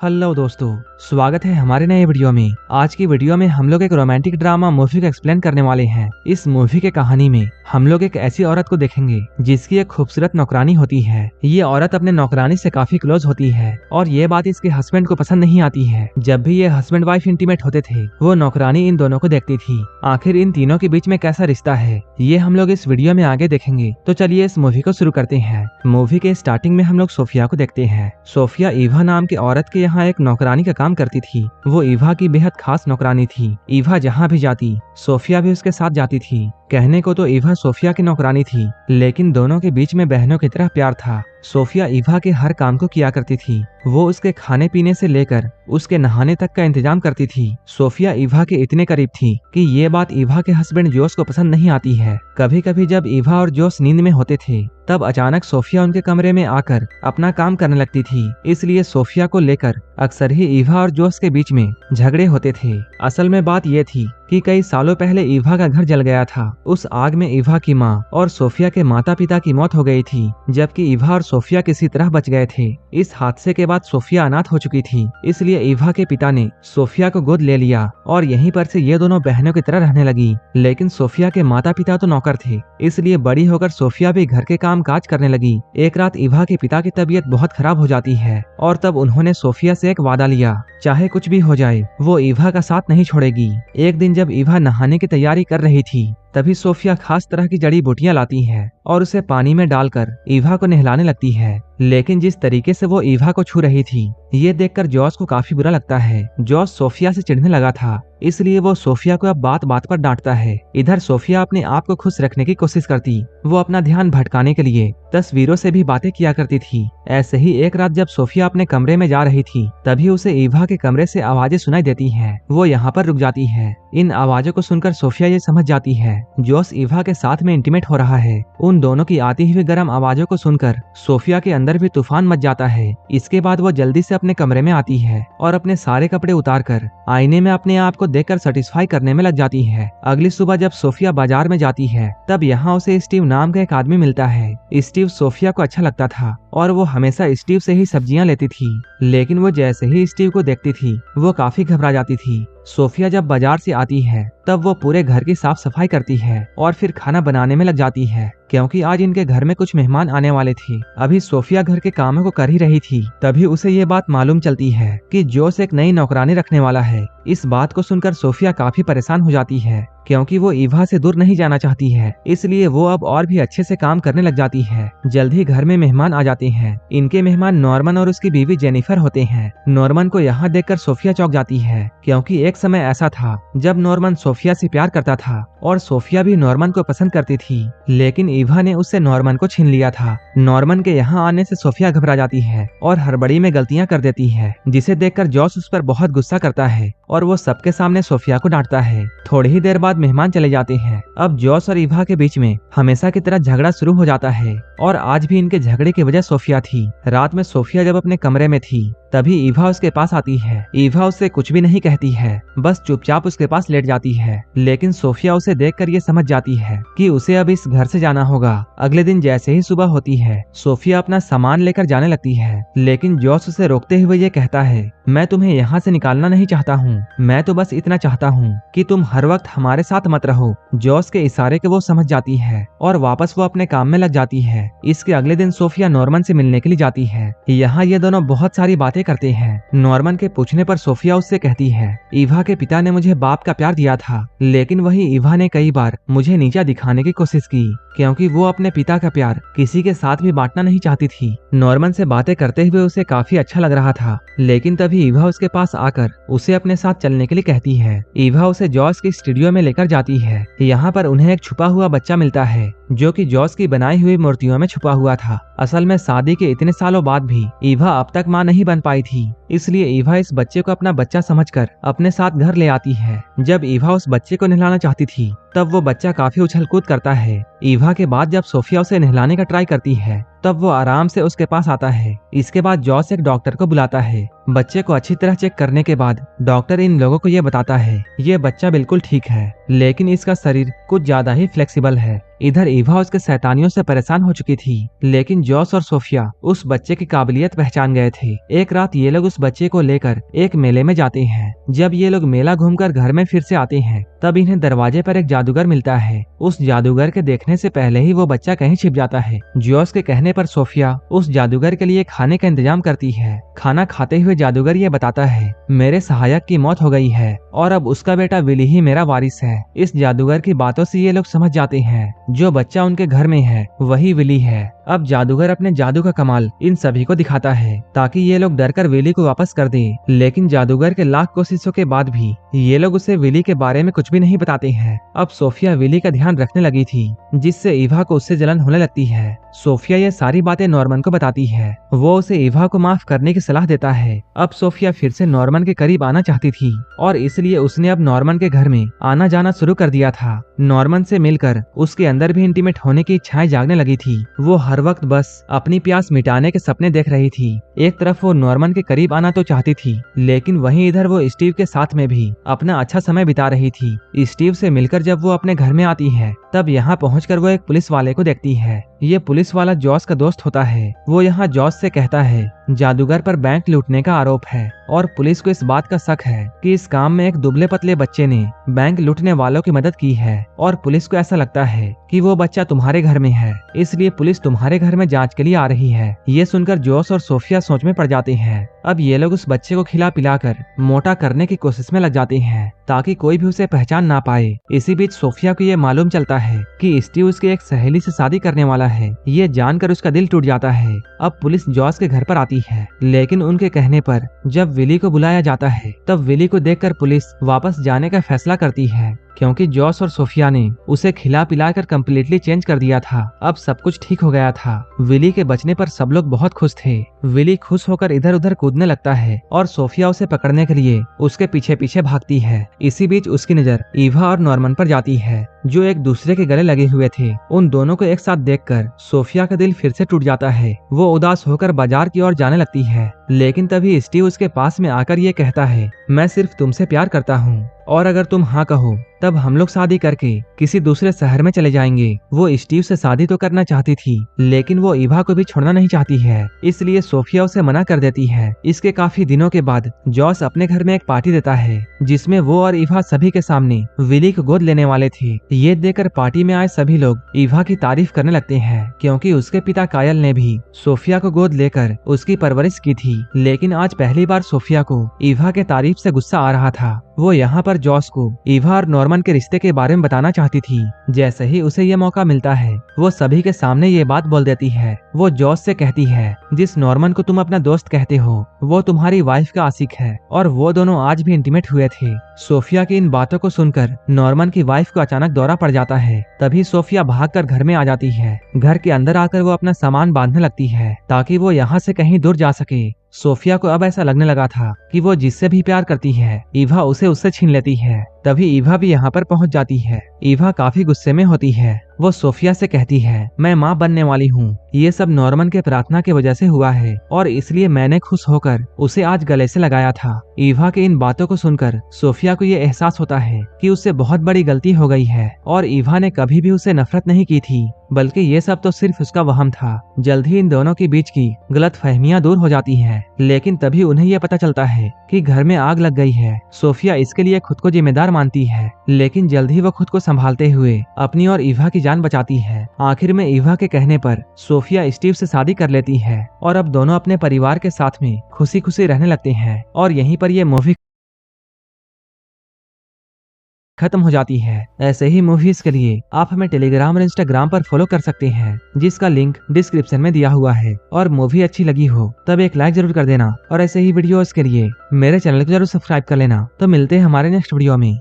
Hello दोस्तों, स्वागत है हमारे नए वीडियो में। आज की वीडियो में हम लोग एक रोमांटिक ड्रामा मूवी को एक्सप्लेन करने वाले हैं। इस मूवी के कहानी में हम लोग एक ऐसी औरत को देखेंगे जिसकी एक खूबसूरत नौकरानी होती है। ये औरत अपने नौकरानी से काफी क्लोज होती है और ये बात इसके हस्बैंड को पसंद नहीं आती है। जब भी ये हस्बैंड वाइफ इंटीमेट होते थे वो नौकरानी इन दोनों को देखती थी। आखिर इन तीनों के बीच में कैसा रिश्ता है ये हम लोग इस वीडियो में आगे देखेंगे। तो चलिए इस मूवी को शुरू करते हैं। मूवी के स्टार्टिंग में हम लोग सोफिया को देखते हैं। सोफिया ईवा नाम की औरत के यहाँ एक नौकरानी का काम करती थी। वो ईवा की बेहद खास नौकरानी थी। ईवा जहाँ भी जाती सोफिया भी उसके साथ जाती थी। कहने को तो ईवा सोफिया की नौकरानी थी, लेकिन दोनों के बीच में बहनों की तरह प्यार था। सोफिया ईवा के हर काम को किया करती थी। वो उसके खाने पीने से लेकर उसके नहाने तक का इंतजाम करती थी। सोफिया ईवा के इतने करीब थी कि ये बात ईवा के हस्बैंड जोश को पसंद नहीं आती है। कभी कभी जब ईवा और जोश नींद में होते थे तब अचानक सोफिया उनके कमरे में आकर अपना काम करने लगती थी। इसलिए सोफिया को लेकर अक्सर ही ईवा और जोश के बीच में झगड़े होते थे। असल में बात यह थी कि कई सालों पहले ईवा का घर जल गया था। उस आग में ईवा की माँ और सोफिया के माता पिता की मौत हो गई थी, जबकि ईवा और सोफिया किसी तरह बच गए थे। इस हादसे के बाद सोफिया अनाथ हो चुकी थी, इसलिए ईवा के पिता ने सोफिया को गोद ले लिया और यहीं पर से ये दोनों बहनों की तरह रहने लगी। लेकिन सोफिया के माता पिता तो नौकर थे, इसलिए बड़ी होकर सोफिया भी घर के काम काज करने लगी। एक रात ईवा के पिता की तबीयत बहुत खराब हो जाती है और तब उन्होंने सोफिया से एक वादा लिया, चाहे कुछ भी हो जाए वो ईवा का साथ नहीं छोड़ेगी। एक दिन जब ईवा नहाने की तैयारी कर रही थी तभी सोफिया खास तरह की जड़ी बूटियां लाती है और उसे पानी में डालकर ईवा को नहलाने लगती है। लेकिन जिस तरीके से वो ईवा को छू रही थी ये देखकर जॉस को काफी बुरा लगता है। जॉस सोफिया से चिढ़ने लगा था, इसलिए वो सोफिया को अब बात बात पर डांटता है। इधर सोफिया अपने आप को खुश रखने की कोशिश करती। वो अपना ध्यान भटकाने के लिए तस्वीरों से भी बातें किया करती थी। ऐसे ही एक रात जब सोफिया अपने कमरे में जा रही थी तभी उसे ईवा के कमरे से आवाजें सुनाई देती हैं। वो यहाँ पर रुक जाती है। इन आवाजों को सुनकर सोफिया ये समझ जाती है जोस ईवा के साथ में इंटीमेट हो रहा है। उन दोनों की आती हुई गर्म आवाजों को सुनकर सोफिया के अंदर भी तूफान मच जाता है। इसके बाद वो जल्दी से अपने कमरे में आती है और अपने सारे कपड़े उतारकर आईने में अपने आप को देखकर सेटिस्फाई करने में लग जाती है। अगली सुबह जब सोफिया बाजार में जाती है तब यहाँ उसे स्टीव नाम का एक आदमी मिलता है। स्टीव सोफिया को अच्छा लगता था और वो हमेशा स्टीव से ही सब्जियां लेती थी, लेकिन वो जैसे ही स्टीव को देखती थी वो काफी घबरा जाती थी। सोफिया जब बाजार से आती है तब वो पूरे घर की साफ सफाई करती है और फिर खाना बनाने में लग जाती है, क्योंकि आज इनके घर में कुछ मेहमान आने वाले थे। अभी सोफिया घर के कामों को कर ही रही थी तभी उसे ये बात मालूम चलती है कि जोस एक नई नौकरानी रखने वाला है। इस बात को सुनकर सोफिया काफी परेशान हो जाती है, क्योंकि वो ईवा से दूर नहीं जाना चाहती है। इसलिए वो अब और भी अच्छे से काम करने लग जाती है। जल्द ही घर में मेहमान आ जाते हैं। इनके मेहमान नॉर्मन और उसकी बीवी जेनिफर होते हैं। नॉर्मन को यहाँ देखकर सोफिया चौंक जाती है, क्योंकि एक समय ऐसा था जब नॉर्मन सोफिया से प्यार करता था और सोफिया भी नॉर्मन को पसंद करती थी, लेकिन ईवा ने उससे नॉर्मन को छीन लिया था। नॉर्मन के यहाँ आने से सोफिया घबरा जाती है और हड़बड़ी में गलतियां कर देती है, जिसे देखकर जॉस उस पर बहुत गुस्सा करता है और वो सबके सामने सोफिया को डांटता है। थोड़ी ही देर बाद मेहमान चले जाते हैं। अब जॉस और ईवा के बीच में हमेशा की तरह झगड़ा शुरू हो जाता है और आज भी इनके झगड़े की वजह सोफिया थी। रात में सोफिया जब अपने कमरे में थी तभी ईवा उसके पास आती है। ईवा उससे कुछ भी नहीं कहती है, बस चुपचाप उसके पास लेट जाती है। लेकिन सोफिया उसे देखकर ये समझ जाती है कि उसे अब इस घर से जाना होगा। अगले दिन जैसे ही सुबह होती है सोफिया अपना सामान लेकर जाने लगती है, लेकिन जॉस उसे रोकते हुए ये कहता है, मैं तुम्हें यहाँ से निकालना नहीं चाहता हूँ, मैं तो बस इतना चाहता हूँ कि तुम हर वक्त हमारे साथ मत रहो। जॉस के इशारे के वो समझ जाती है और वापस वो अपने काम में लग जाती है। इसके अगले दिन सोफिया नॉर्मन से मिलने के लिए जाती है। यहाँ ये दोनों बहुत सारी बातें करते हैं। नॉर्मन के पूछने पर सोफिया उससे कहती है, ईवा के पिता ने मुझे बाप का प्यार दिया था, लेकिन वही ईवा ने कई बार मुझे नीचा दिखाने की कोशिश की, क्योंकि वो अपने पिता का प्यार किसी के साथ भी बांटना नहीं चाहती थी। नॉर्मन से बातें करते हुए उसे काफी अच्छा लग रहा था, लेकिन तभी ईवा उसके पास आकर उसे अपने साथ चलने के लिए कहती है। ईवा उसे जॉस के स्टूडियो में लेकर जाती है। यहाँ पर उन्हें एक छुपा हुआ बच्चा मिलता है जो कि जॉस की बनाई हुई मूर्तियों में छुपा हुआ था। असल में शादी के इतने सालों बाद भी ईवा अब तक मां नहीं बन पाई थी, इसलिए ईवा इस बच्चे को अपना बच्चा समझकर अपने साथ घर ले आती है। जब ईवा उस बच्चे को नहलाना चाहती थी तब वो बच्चा काफी उछल कूद करता है। ईवा के बाद जब सोफिया उसे नहलाने का ट्राई करती है तब वो आराम से उसके पास आता है। इसके बाद जॉस एक डॉक्टर को बुलाता है। बच्चे को अच्छी तरह चेक करने के बाद डॉक्टर इन लोगों को ये बताता है ये बच्चा बिल्कुल ठीक है, लेकिन इसका शरीर कुछ ज्यादा ही फ्लेक्सिबल है। इधर ईवा उसके शैतानियों से परेशान हो चुकी थी, लेकिन जॉस और सोफिया उस बच्चे की काबिलियत पहचान गए थे। एक रात ये लोग उस बच्चे को लेकर एक मेले में जाते हैं। जब ये लोग मेला घूमकर घर में फिर से आते हैं, तब इन्हें दरवाजे पर एक जादूगर मिलता है। उस जादूगर के देखने से पहले ही वो बच्चा कहीं छिप जाता है। जॉस के कहने पर सोफिया उस जादूगर के लिए खाने का इंतजाम करती है। खाना खाते हुए जादूगर ये बताता है मेरे सहायक की मौत हो गई है और अब उसका बेटा विली ही मेरा वारिस है। इस जादूगर की बातों से ये लोग समझ जाते हैं जो बच्चा उनके घर में है वही विली है। अब जादूगर अपने जादू का कमाल इन सभी को दिखाता है ताकि ये लोग डरकर विली को वापस कर दे, लेकिन जादूगर के लाख कोशिशों के बाद भी ये लोग उसे विली के बारे में कुछ भी नहीं बताते हैं। अब सोफिया विली का ध्यान रखने लगी थी, जिससे ईवा को उससे जलन होने लगती है। सोफिया ये सारी बातें नॉर्मन को बताती है। वो उसे ईवा को माफ करने की सलाह देता है। अब सोफिया फिर से नॉर्मन के करीब आना चाहती थी और इसलिए उसने अब नॉर्मन के घर में आना जाना शुरू कर दिया था। नॉर्मन से मिलकर उसके अंदर भी इंटीमेट होने की इच्छाएं जागने लगी थी। वो हर वक्त बस अपनी प्यास मिटाने के सपने देख रही थी। एक तरफ वो नॉर्मन के करीब आना तो चाहती थी, लेकिन वहीं इधर वो स्टीव के साथ में भी अपना अच्छा समय बिता रही थी। स्टीव से मिलकर जब वो अपने घर में आती है, तब यहाँ पहुंचकर वो एक पुलिस वाले को देखती है। ये पुलिस वाला जॉस का दोस्त होता है। वो यहाँ जॉस से कहता है जादूगर पर बैंक लूटने का आरोप है और पुलिस को इस बात का शक है कि इस काम में एक दुबले पतले बच्चे ने बैंक लूटने वालों की मदद की है और पुलिस को ऐसा लगता है कि वो बच्चा तुम्हारे घर में है, इसलिए पुलिस तुम्हारे घर में जांच के लिए आ रही है। ये सुनकर जॉस और सोफिया सोच में पड़ जाते हैं। अब ये लोग उस बच्चे को खिला पिलाकर मोटा करने की कोशिश में लग जाते हैं ताकि कोई भी उसे पहचान ना पाए। इसी बीच सोफिया को ये मालूम चलता है कि स्टीव उसकी एक सहेली से शादी करने वाला है। ये जानकर उसका दिल टूट जाता है। अब पुलिस जॉस के घर पर आती है, लेकिन उनके कहने पर जब विली को बुलाया जाता है, तब विली को देखकर पुलिस वापस जाने का फैसला करती है, क्योंकि जॉस और सोफिया ने उसे खिला पिलाकर कम्प्लीटली चेंज कर दिया था। अब सब कुछ ठीक हो गया था। विली के बचने पर सब लोग बहुत खुश थे। विली खुश होकर इधर उधर कूदने लगता है और सोफिया उसे पकड़ने के लिए उसके पीछे पीछे भागती है। इसी बीच उसकी नजर ईवा और नॉर्मन पर जाती है, जो एक दूसरे के गले लगे हुए थे। उन दोनों को एक साथ देखकर सोफिया का दिल फिर से टूट जाता है। वो उदास होकर बाजार की ओर जाने लगती है, लेकिन तभी स्टीव उसके पास में आकर ये कहता है मैं सिर्फ तुमसे प्यार करता हूँ और अगर तुम हाँ कहो तब हम लोग शादी करके किसी दूसरे शहर में चले जाएंगे। वो स्टीव से शादी तो करना चाहती थी, लेकिन वो ईवा को भी छोड़ना नहीं चाहती है, इसलिए सोफिया उसे मना कर देती है। इसके काफी दिनों के बाद जॉस अपने घर में एक पार्टी देता है, जिसमें वो और ईवा सभी के सामने विली को गोद लेने वाले थे। ये देखकर पार्टी में आए सभी लोग ईवा की तारीफ करने लगते हैं, क्योंकि उसके पिता कायल ने भी सोफिया को गोद लेकर उसकी परवरिश की थी। लेकिन आज पहली बार सोफिया को ईवा के तारीफ से गुस्सा आ रहा था। वो यहाँ पर जॉस को ईवा और नॉर्मन के रिश्ते के बारे में बताना चाहती थी। जैसे ही उसे ये मौका मिलता है, वो सभी के सामने ये बात बोल देती है। वो जॉस से कहती है जिस नॉर्मन को तुम अपना दोस्त कहते हो वो तुम्हारी वाइफ का आशिक है और वो दोनों आज भी इंटीमेट हुए थे। सोफिया की इन बातों को सुनकर नॉर्मन की वाइफ को अचानक दौरा पड़ जाता है। तभी सोफिया भागकर घर में आ जाती है। घर के अंदर आकर वो अपना सामान बांधने लगती है ताकि वो यहाँ से कहीं दूर जा सके। सोफिया को अब ऐसा लगने लगा था कि वो जिससे भी प्यार करती है, ईवा उसे उससे छीन लेती है। तभी ईवा भी यहाँ पर पहुँच जाती है। ईवा काफी गुस्से में होती है। वो सोफिया से कहती है मैं माँ बनने वाली हूँ, ये सब नॉर्मन के प्रार्थना की वजह से हुआ है और इसलिए मैंने खुश होकर उसे आज गले से लगाया था। ईवा के इन बातों को सुनकर सोफिया को ये एहसास होता है कि उससे बहुत बड़ी गलती हो गई है और ईवा ने कभी भी उसे नफरत नहीं की थी, बल्कि ये सब तो सिर्फ उसका वहम था। जल्द ही इन दोनों के बीच की गलत फहमियां दूर हो जाती हैं, लेकिन तभी उन्हें यह पता चलता है कि घर में आग लग गई है। सोफिया इसके लिए खुद को जिम्मेदार मानती है, लेकिन जल्द ही वो खुद को संभालते हुए अपनी और ईवा की जान बचाती है। आखिर में ईवा के कहने पर सोफिया स्टीव से शादी कर लेती है और अब दोनों अपने परिवार के साथ में खुशी खुशी रहने लगते हैं और यहीं पर ये मूवी खत्म हो जाती है। ऐसे ही मूवीज के लिए आप हमें टेलीग्राम और इंस्टाग्राम पर फॉलो कर सकते हैं, जिसका लिंक डिस्क्रिप्शन में दिया हुआ है। और मूवी अच्छी लगी हो तब एक लाइक जरूर कर देना और ऐसे ही वीडियोस के लिए मेरे चैनल को जरूर सब्सक्राइब कर लेना। तो मिलते हैं हमारे नेक्स्ट वीडियो में।